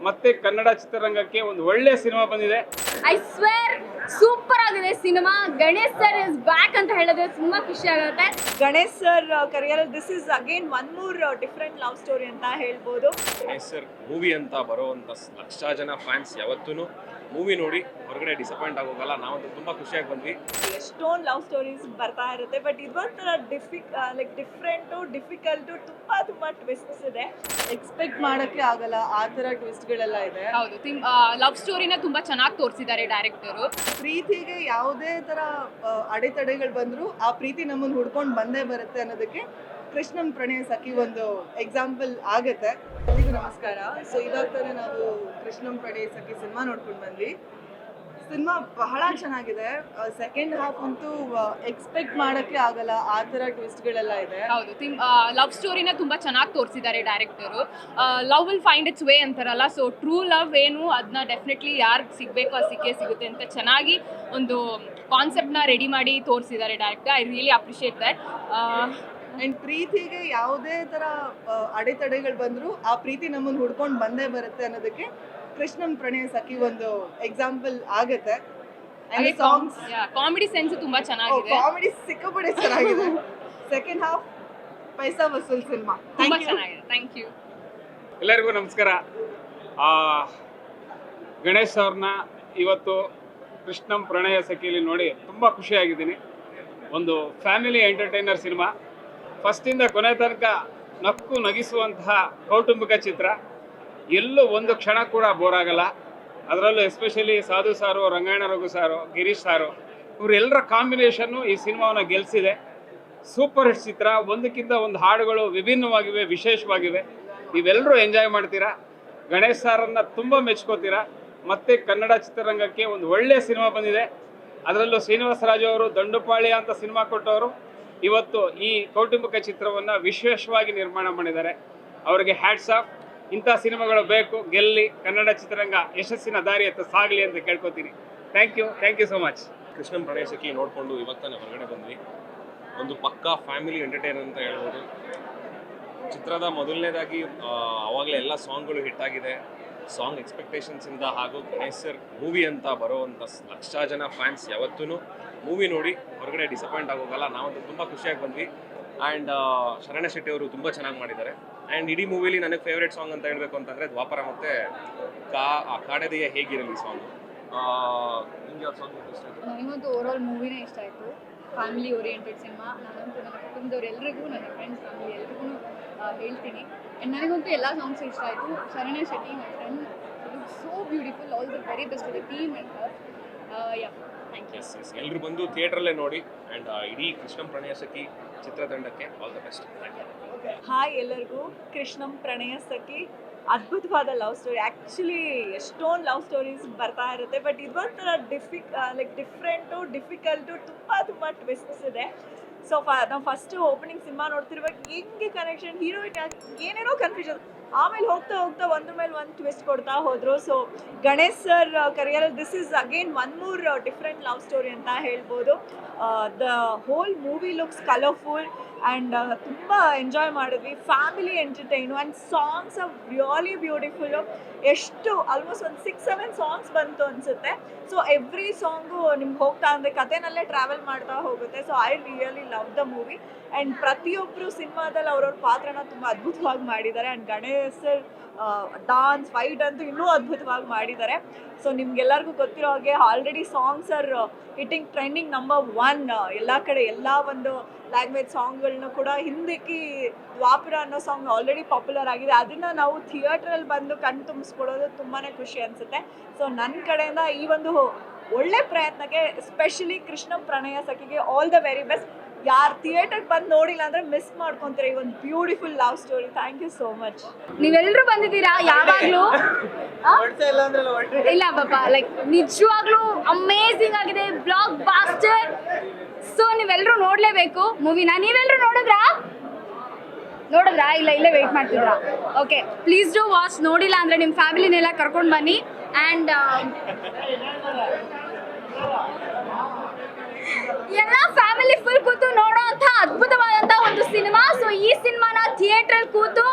ಮತ್ತೆ ಕನ್ನಡ ಚಿತ್ರರಂಗಕ್ಕೆ ಒಂದು ಒಳ್ಳೆ ಸಿನಿಮಾ ಬಂದಿದೆ. ಐ ಸ್ವೇರ್ ಸೂಪರ್ ಆಗಿದೆ cinema. Ganesh sir is back ಅಂತ ಹೇಳಿದ್ರೆ ತುಂಬಾ ಖುಷಿ ಆಗುತ್ತೆ. Ganesh sir career this is again one more different love story ಅಂತ ಹೇಳ್ಬೋದು. ಗಣೇಶ್ ಸರ್ ಮೂವಿ ಅಂತ ಬರೋವಂಥ ಲಕ್ಷ ಜನ ಫ್ಯಾನ್ಸ್ ಯಾವತ್ತೂ ಮೂವಿ ನೋಡಿ ಹೊರಗಡೆ ಡಿಸಪಾಯಿಂಟ್ ಆಗೋಗಲ್ಲ. ನಾವಂತೂ ತುಂಬ ಖುಷಿಯಾಗಿ ಬಂದ್ವಿ. ಎಷ್ಟೊಂದು ಲವ್ ಸ್ಟೋರೀಸ್ ಬರ್ತಾ ಇರುತ್ತೆ, ಬಟ್ ಇದೊಂಥರ ಡಿಫ್ರೆಂಟು ಡಿಫಿಕಲ್ಟು ತುಂಬ ಟ್ವಿಸ್ಟ್ಸ್ ಇದೆ. ಎಕ್ಸ್ಪೆಕ್ಟ್ ಮಾಡೋಕ್ಕೆ ಆಗಲ್ಲ ಆ ಥರ ಟ್ವಿಸ್ಟ್ಗಳೆಲ್ಲ ಇದೆ. ಹೌದು, ಲವ್ ಸ್ಟೋರಿನ ತುಂಬಾ ಚೆನ್ನಾಗಿ ತೋರಿಸಿದ್ದಾರೆ ಡೈರೆಕ್ಟರು. ಪ್ರೀತಿಗೆ ಯಾವುದೇ ಥರ ಅಡೆತಡೆಗಳು ಬಂದರೂ ಆ ಪ್ರೀತಿ ನಮ್ಮನ್ನು ಹುಡ್ಕೊಂಡು ಬಂದೇ ಬರುತ್ತೆ ಅನ್ನೋದಕ್ಕೆ ಕೃಷ್ಣನ್ ಪ್ರಣಯ ಸಖಿ ಒಂದು ಎಕ್ಸಾಂಪಲ್ ಆಗುತ್ತೆ. ಎಲ್ರಿಗೂ ನಮಸ್ಕಾರ. ಸೊ ಇವಾಗ ತಾನೇ ನಾವು ಕೃಷ್ಣನ್ ಪ್ರಣಯ ಸಖಿ ಸಿನಿಮಾ ನೋಡ್ಕೊಂಡು ಬಂದ್ವಿ. ಸಿನಿಮಾ ಬಹಳ ಚೆನ್ನಾಗಿದೆ. ಸೆಕೆಂಡ್ ಹಾಫ್ ಅಂತೂ ಎಕ್ಸ್ಪೆಕ್ಟ್ ಮಾಡೋಕ್ಕೆ ಆಗಲ್ಲ ಆ ಥರ ಟ್ವಿಸ್ಟ್ಗಳೆಲ್ಲ ಇದೆ. ಹೌದು, ಲವ್ ಸ್ಟೋರಿನ ತುಂಬಾ ಚೆನ್ನಾಗಿ ತೋರಿಸಿದ್ದಾರೆ director. Love will find it's way ಅಂತಾರಲ್ಲ, ಸೊ ಟ್ರೂ ಲವ್ ಏನು ಅದನ್ನ ಡೆಫಿನೆಟ್ಲಿ ಯಾರಿಗೆ ಸಿಗಬೇಕು ಅದು ಸಿಕ್ಕೇ ಸಿಗುತ್ತೆ ಅಂತ ಚೆನ್ನಾಗಿ ಒಂದು ಕಾನ್ಸೆಪ್ಟ್ನ ರೆಡಿ ಮಾಡಿ ತೋರಿಸಿದ್ದಾರೆ director. I really appreciate that. And ಪ್ರೀತಿಗೆ ಯಾವುದೇ ಥರ ಅಡೆತಡೆಗಳು ಬಂದರೂ ಆ ಪ್ರೀತಿ ನಮ್ಮನ್ನು ಹುಡ್ಕೊಂಡು ಬಂದೇ ಬರುತ್ತೆ ಅನ್ನೋದಕ್ಕೆ ಕೃಷ್ಣನ್ ಪ್ರಣಯ ಸಖಿ ಒಂದು ಎಕ್ಸಾಂಪಲ್ ಆಗುತ್ತೆ. ಸಾಂಗ್ಸ್ ಕಾಮಿಡಿ ಸೆನ್ಸ್ ತುಂಬಾ ಚೆನ್ನಾಗಿದೆ. ಕಾಮಿಡಿ ಸಿಕ್ಕಾಪಟ್ಟೆ ಚೆನ್ನಾಗಿದೆ. ಸೆಕೆಂಡ್ ಹಾಫ್ ಪೈಸಾ ವಸೂಲ್ ಸಿನಿಮಾ ತುಂಬಾ ಚೆನ್ನಾಗಿದೆ. Thank you. ಎಲ್ಲರಿಗೂ ನಮಸ್ಕಾರ. ಗಣೇಶ್ ಅವ್ರನ್ನ ಇವತ್ತು ಕೃಷ್ಣಂ ಪ್ರಣಯ ಸಖಿಲಿ ನೋಡಿ ತುಂಬ ಖುಷಿಯಾಗಿದ್ದೀನಿ. ಒಂದು ಫ್ಯಾಮಿಲಿ ಎಂಟರ್ಟೈನರ್ ಸಿನಿಮಾ. ಫಸ್ಟಿಂದ ಕೊನೆ ತನಕ ನಕ್ಕು ನಗಿಸುವಂತಹ ಕೌಟುಂಬಿಕ ಚಿತ್ರ. ಎಲ್ಲೂ ಒಂದು ಕ್ಷಣ ಕೂಡ ಬೋರ್ ಆಗಲ್ಲ. ಅದರಲ್ಲೂ ಎಸ್ಪೆಷಲಿ ಸಾಧು ಸಾರು, ರಂಗಾಯಣ ರಘು ಸಾರು, ಗಿರೀಶ್ ಸಾರು ಇವರೆಲ್ಲರ ಕಾಂಬಿನೇಷನ್ನು ಈ ಸಿನಿಮಾವನ್ನು ಗೆಲ್ಲಿಸಿದೆ. ಸೂಪರ್ ಹಿಟ್ ಚಿತ್ರ. ಒಂದಕ್ಕಿಂತ ಒಂದು ಹಾಡುಗಳು ವಿಭಿನ್ನವಾಗಿವೆ, ವಿಶೇಷವಾಗಿವೆ. ನೀವೆಲ್ಲರೂ ಎಂಜಾಯ್ ಮಾಡ್ತೀರಾ. ಗಣೇಶ್ ಸಾರನ್ನು ತುಂಬ ಮೆಚ್ಕೋತೀರಾ. ಮತ್ತು ಕನ್ನಡ ಚಿತ್ರರಂಗಕ್ಕೆ ಒಂದು ಒಳ್ಳೆಯ ಸಿನಿಮಾ ಬಂದಿದೆ. ಅದರಲ್ಲೂ ಶ್ರೀನಿವಾಸ ರಾಜು ಅವರು ದಂಡುಪಾಳ್ಯ ಅಂತ ಸಿನಿಮಾ ಕೊಟ್ಟವರು ಇವತ್ತು ಈ ಕೌಟುಂಬಿಕ ಚಿತ್ರವನ್ನು ವಿಶೇಷವಾಗಿ ನಿರ್ಮಾಣ ಮಾಡಿದ್ದಾರೆ. ಅವರಿಗೆ ಹ್ಯಾಟ್ಸ್ ಆಫ್. ಇಂಥ ಸಿನಿಮಾಗಳು ಬೇಕು, ಗೆಲ್ಲಿ ಕನ್ನಡ ಚಿತ್ರರಂಗ ಯಶಸ್ಸಿನ ದಾರಿಯತ್ತ ಸಾಗಲಿ ಅಂತ ಕೇಳ್ಕೊತೀನಿ. Thank you so much. Krishnan Pranaya Sakhi ನೋಡಿಕೊಂಡು ಇವತ್ತಾನೆ ಹೊರಗಡೆ ಬಂದ್ವಿ. ಒಂದು ಪಕ್ಕಾ ಫ್ಯಾಮಿಲಿ ಎಂಟರ್ಟೈನರ್ ಅಂತ ಹೇಳ್ಬೋದು. ಚಿತ್ರದ ಮೊದಲನೇದಾಗಿ ಆವಾಗಲೇ ಎಲ್ಲ ಸಾಂಗ್ಗಳು ಹಿಟ್ಟಾಗಿದೆ. ಸಾಂಗ್ ಎಕ್ಸ್ಪೆಕ್ಟೇಷನ್ಸಿಂದ ಹಾಗೂ ಗಣೇಶ್ ಸರ್ ಮೂವಿ ಅಂತ ಬರೋವಂಥ ಲಕ್ಷ ಜನ ಫ್ಯಾನ್ಸ್ ಯಾವತ್ತೂ ಮೂವಿ ನೋಡಿ ಹೊರಗಡೆ ಡಿಸಪಾಯಿಂಟ್ ಆಗೋಗಲ್ಲ. ನಾವಂತೂ ತುಂಬ ಖುಷಿಯಾಗಿ ಬಂದ್ವಿ. ಆ್ಯಂಡ್ ಶರಣ್ಯ ಶೆಟ್ಟಿ ಅವರು ತುಂಬ ಚೆನ್ನಾಗಿ ಮಾಡಿದ್ದಾರೆ. ಆ್ಯಂಡ್ ಇಡೀ ಮೂವಿಲಿ ನನಗೆ ಫೇವ್ರೇಟ್ ಸಾಂಗ್ ಅಂತ ಹೇಳಬೇಕು ಅಂತಂದರೆ ದ್ವಾಪರ ಮತ್ತು ಕಾಡೆದೆಯ ಹೇಗಿರಲಿ ಸಾಂಗು. ನಿಮಗೆ ಯಾವ ಸಾಂಗ್ ಇಷ್ಟ ಆಯಿತು? ನನಗಂತೂ ಓವರಾಲ್ ಮೂವಿನೇ ಇಷ್ಟ ಆಯಿತು. Family oriented cinema. ನಾನಂತೂ ನನ್ನ ಕುಟುಂಬದವ್ರೆಲ್ಲರಿಗೂ, ನನ್ನ ಫ್ರೆಂಡ್ಸ್ ಫ್ಯಾಮಿಲಿ ಎಲ್ರಿಗೂ ಹೇಳ್ತೀನಿ. ಆ್ಯಂಡ್ ನನಗಂತೂ ಎಲ್ಲ ಸಾಂಗ್ಸ್ ಇಷ್ಟ ಆಯಿತು. Sharanya Shetty my friend so beautiful. All the very best to the team and her. Yeah, thank you. Yes ಎಲ್ಲರೂ ಬಂದು ಥಿಯೇಟ್ರಲ್ಲೇ ನೋಡಿ. ಆ್ಯಂಡ್ ಇಡೀ ಕೃಷ್ಣನ್ ಪ್ರಣಯ ಸಖಿ ಚಿತ್ರತಂಡಕ್ಕೆ all the best. Thank you. Hi ಎಲ್ಲರಿಗೂ. ಕೃಷ್ಣಂ ಪ್ರಣಯ ಸಖಿ ಅದ್ಭುತವಾದ ಲವ್ ಸ್ಟೋರಿ. ಆ್ಯಕ್ಚುಲಿ ಎಷ್ಟೊಂದು ಲವ್ ಸ್ಟೋರೀಸ್ ಬರ್ತಾ ಇರುತ್ತೆ, ಬಟ್ ಇದೊಂಥರ ಡಿಫ್ರೆಂಟು ಡಿಫಿಕಲ್ಟು ತುಂಬ ಟ್ವಿಸ್ಟ್ಸ್ ಇದೆ. ಸೊ ನಾವು ಫಸ್ಟು ಓಪನಿಂಗ್ ಸಿನಿಮಾ ನೋಡ್ತಿರುವಾಗ ಹೆಂಗೆ ಕನೆಕ್ಷನ್ ಹೀರೋಯಿನ್ ಏನೇನೋ ಕನ್ಫ್ಯೂಷನ್, ಆಮೇಲೆ ಹೋಗ್ತಾ ಒಂದ್ರ ಮೇಲೆ ಒಂದು ಟ್ವಿಸ್ಟ್ ಕೊಡ್ತಾ ಹೋದರು. So Ganesh sir career this is again one more different love story ಅಂತ ಹೇಳ್ಬೋದು. The whole movie looks colourful and ತುಂಬ ಎಂಜಾಯ್ ಮಾಡಿದ್ವಿ. Family entertainer and songs are really beautiful. ಎಷ್ಟು ಆಲ್ಮೋಸ್ಟ್ ಒಂದು 6-7 ಸಾಂಗ್ಸ್ ಬಂತು ಅನಿಸುತ್ತೆ. ಸೊ ಎವ್ರಿ ಸಾಂಗು ನಿಮ್ಗೆ ಹೋಗ್ತಾ ಅಂದರೆ ಕಥೆನಲ್ಲೇ ಟ್ರಾವೆಲ್ ಮಾಡ್ತಾ ಹೋಗುತ್ತೆ. So I really love the movie. And ಪ್ರತಿಯೊಬ್ಬರು ಸಿನಿಮಾದಲ್ಲಿ ಅವ್ರವ್ರ ಪಾತ್ರನ ತುಂಬ ಅದ್ಭುತವಾಗಿ ಮಾಡಿದ್ದಾರೆ. And Ganesh sir dance fight ಅಂತೂ ಇನ್ನೂ ಅದ್ಭುತವಾಗಿ ಮಾಡಿದ್ದಾರೆ. ಸೊ ನಿಮ್ಗೆಲ್ಲರಿಗೂ ಗೊತ್ತಿರೋ ಹಾಗೆ already songs R hitting trending number 1 ಎಲ್ಲ ಕಡೆ. ಎಲ್ಲ ಒಂದು ಲ್ಯಾಂಗ್ವೇಜ್ ಸಾಂಗ್ಗಳನ್ನೂ ಕೂಡ ಹಿಂದಕ್ಕೆ ದ್ವಾಪರ ಅನ್ನೋ ಸಾಂಗ್ ಆಲ್ರೆಡಿ ಪಾಪ್ಯುಲರ್ ಆಗಿದೆ. ಅದನ್ನು ನಾವು ಥಿಯೇಟ್ರಲ್ಲಿ ಬಂದು ಕಣ್ ತುಂಬಿಸ್ಕೊಡೋದು ತುಂಬಾ ಖುಷಿ ಅನಿಸುತ್ತೆ. ಸೊ ನನ್ನ ಕಡೆಯಿಂದ ಈ ಒಂದು ಒಳ್ಳೆ ಪ್ರಯತ್ನಕ್ಕೆ ಎಸ್ಪೆಷಲಿ ಕೃಷ್ಣಂ ಪ್ರಣಯ ಸಖಿಗೆ ಆಲ್ ದ ವೆರಿ ಬೆಸ್ಟ್. ಯಾರು ಥಿಯೇಟರ್ಗೆ ಬಂದು ನೋಡಿಲ್ಲ ಅಂದರೆ ಮಿಸ್ ಮಾಡ್ಕೊತಾರೆ ಈ ಒಂದು beautiful love story. Thank you so much. ನೀವೆಲ್ಲರೂ ಬಂದಿದ್ದೀರಾ ಯಾವಾಗಲೂ? ಇಲ್ಲ ಪಾಪ, ಲೈಕ್ ನಿಜವಾಗ್ಲೂ ಅಮೇಝಿಂಗ್ ಆಗಿದೆ, ಬ್ಲಾಕ್ ಬಾಸ್ಟರ್. ಸೊ ನೀವೆಲ್ಲರೂ ನೋಡಲೇಬೇಕು ಮೂವಿನ. ನೀವೆಲ್ಲರೂ ನೋಡಿದ್ರಾ? ಇಲ್ಲೇ ವೆಯ್ಟ್ ಮಾಡ್ತಿದ್ರಾ? Okay, please do watch. ನೋಡಿಲ್ಲ ಅಂದರೆ ನಿಮ್ಮ ಫ್ಯಾಮಿಲಿನೆಲ್ಲ ಕರ್ಕೊಂಡು ಬನ್ನಿ. ಆ್ಯಂಡ್ ಎಲ್ಲ ಫ್ಯಾಮಿಲಿ ಫುಲ್ ಕೂತು ನೋಡೋಂಥ ಅದ್ಭುತವಾದಂಥ ಒಂದು ಸಿನಿಮಾ. ಸೊ ಈ ಸಿನಿಮಾನ ಥಿಯೇಟ್ರಲ್ಲಿ ಕೂತು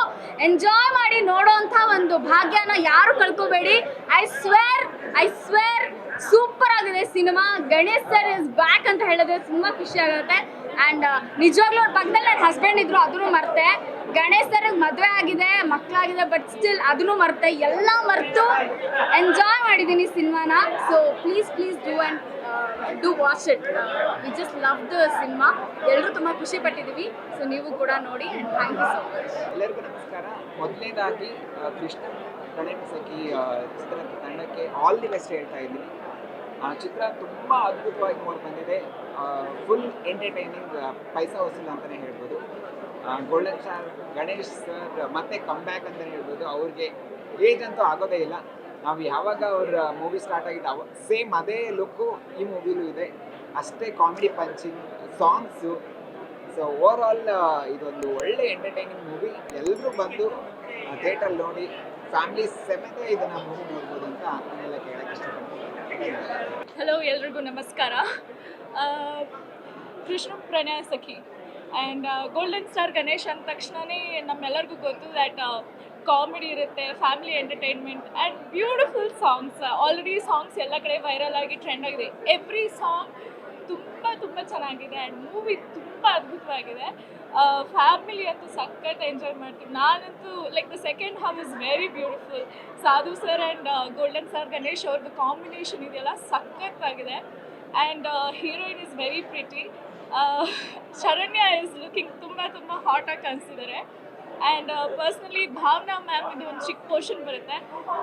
ಎಂಜಾಯ್ ಮಾಡಿ ನೋಡೋಂಥ ಒಂದು ಭಾಗ್ಯನ ಯಾರು ಕಳ್ಕೊಬೇಡಿ. ಐ ಸ್ವೇರ್ ಸೂಪರ್ ಆಗಿದೆ cinema. Ganesh sir is back ಅಂತ ಹೇಳಿದ್ರೆ ತುಂಬ ಖುಷಿ ಆಗುತ್ತೆ. ಆ್ಯಂಡ್ ನಿಜವಾಗ್ಲೂ ಅವ್ರ ಪಕ್ಕದಲ್ಲಿ ನನ್ನ ಹಸ್ಬೆಂಡ್ ಇದ್ರು, ಅದನ್ನು ಮರ್ತೆ. ಗಣೇಶ್ ಸರ್ಗೆ ಮದುವೆ ಆಗಿದೆ, ಮಕ್ಕಳಾಗಿದೆ, ಬಟ್ ಸ್ಟಿಲ್ ಅದನ್ನು ಮರ್ತೆ, ಎಲ್ಲ ಮರೆತು ಎಂಜಾಯ್ ಮಾಡಿದ್ದೀನಿ ಸಿನಿಮಾನ. So please do watch it. We just love the cinema. ಎಲ್ಲರೂ ತುಂಬ ಖುಷಿ ಪಟ್ಟಿದ್ದೀವಿ. ಸೊ ನೀವು ಕೂಡ ನೋಡಿ. And thank you so much. ಎಲ್ಲರಿಗೂ ನಮಸ್ಕಾರ. ಮೊದಲನೇದಾಗಿ ಕೃಷ್ಣ ಪ್ರಣಯ ಸಖಿ ಚಿತ್ರದ ತಂಡಕ್ಕೆ ಆಲ್ ದಿ ಬೆಸ್ಟ್ ಹೇಳ್ತಾ ಇದ್ದೀನಿ. ಚಿತ್ರ ತುಂಬ ಅದ್ಭುತವಾಗಿ ಮೂಡಿ ಬಂದಿದೆ. ಫುಲ್ ಎಂಟರ್ಟೈನಿಂಗ್, ಪೈಸಾ ವಸೂಲ್ ಅಂತಲೇ ಹೇಳ್ಬೋದು. ಗೋಲ್ಡನ್ ಸ್ಟಾರ್ ಗಣೇಶ್ ಸರ್ ಮತ್ತೆ ಕಮ್ಬ್ಯಾಕ್ ಅಂತಲೇ ಹೇಳ್ಬೋದು. ಅವ್ರಿಗೆ ಏಜ್ ಅಂತೂ ಆಗೋದೇ ಇಲ್ಲ. ನಾವು ಯಾವಾಗ ಅವ್ರ ಮೂವಿ ಸ್ಟಾರ್ಟ್ ಆಗಿದ್ದು ಸೇಮ್ ಅದೇ ಲುಕ್ಕು ಈ ಮೂವಿಲೂ ಇದೆ. ಅಷ್ಟೇ comedy punching songs. So over all ಇದೊಂದು ಒಳ್ಳೆ ಎಂಟರ್ಟೈನಿಂಗ್ ಮೂವಿ. ಎಲ್ಲರೂ ಬಂದು ಥಿಯೇಟರ್ ನೋಡಿ ಫ್ಯಾಮಿಲಿ ಸಮೇತ ಇದನ್ನು ಮೂವಿ ನೋಡ್ಬೋದು ಅಂತ ನಾನೆಲ್ಲ ಕೇಳೋಕ್ಕೆ ಇಷ್ಟಪಡ್ತೀನಿ. ಹಲೋ, ಎಲ್ರಿಗೂ ನಮಸ್ಕಾರ. ಕೃಷ್ಣ ಪ್ರಣಯ ಸಖಿ ಆ್ಯಂಡ್ ಗೋಲ್ಡನ್ ಸ್ಟಾರ್ ಗಣೇಶ್ ಅಂದ ತಕ್ಷಣವೇ ನಮ್ಮೆಲ್ಲರಿಗೂ ಗೊತ್ತು ದ್ಯಾಟ್ ಕಾಮಿಡಿ ಇರುತ್ತೆ, family entertainment and beautiful songs. Already songs ಎಲ್ಲ ಕಡೆ ವೈರಲ್ ಆಗಿ ಟ್ರೆಂಡ್ ಆಗಿದೆ. ಎವ್ರಿ ಸಾಂಗ್ ತುಂಬ ಚೆನ್ನಾಗಿದೆ ಆ್ಯಂಡ್ ಮೂವಿ ತುಂಬ ಅದ್ಭುತವಾಗಿದೆ. ಫ್ಯಾಮಿಲಿ ಅಂತೂ ಸಖತ್ ಎಂಜಾಯ್ ಮಾಡ್ತೀವಿ. ನಾನಂತೂ like the second half is very beautiful. Sadhu sir and golden star Ganesh ಅವ್ರದ್ದು ಕಾಂಬಿನೇಷನ್ ಇದೆಯಲ್ಲ ಸಖತ್ತಾಗಿದೆ. And heroine is very pretty. Saranya is looking ತುಂಬ ಹಾಟಾಗಿ ಕಾಣಿಸ್ತಿದ್ದಾರೆ. ಆ್ಯಂಡ್ ಪರ್ಸ್ನಲಿ ಭಾವನಾ ಮ್ಯಾಮ್ ಇದು ಒಂದು ಚಿಕ್ಕ ಪೋರ್ಷನ್ ಬರುತ್ತೆ.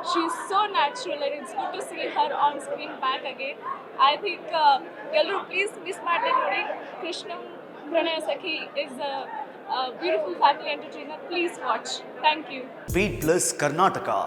She is so natural and it's good to see her on screen back again. I think ಎಲ್ಲರೂ ಪ್ಲೀಸ್ ಮಿಸ್ ಮಾಡದೆ ನೋಡಿ. Krishna Pranaya Sakhi is a beautiful family entertainer. Please watch. Thank you. Beat Plus Karnataka.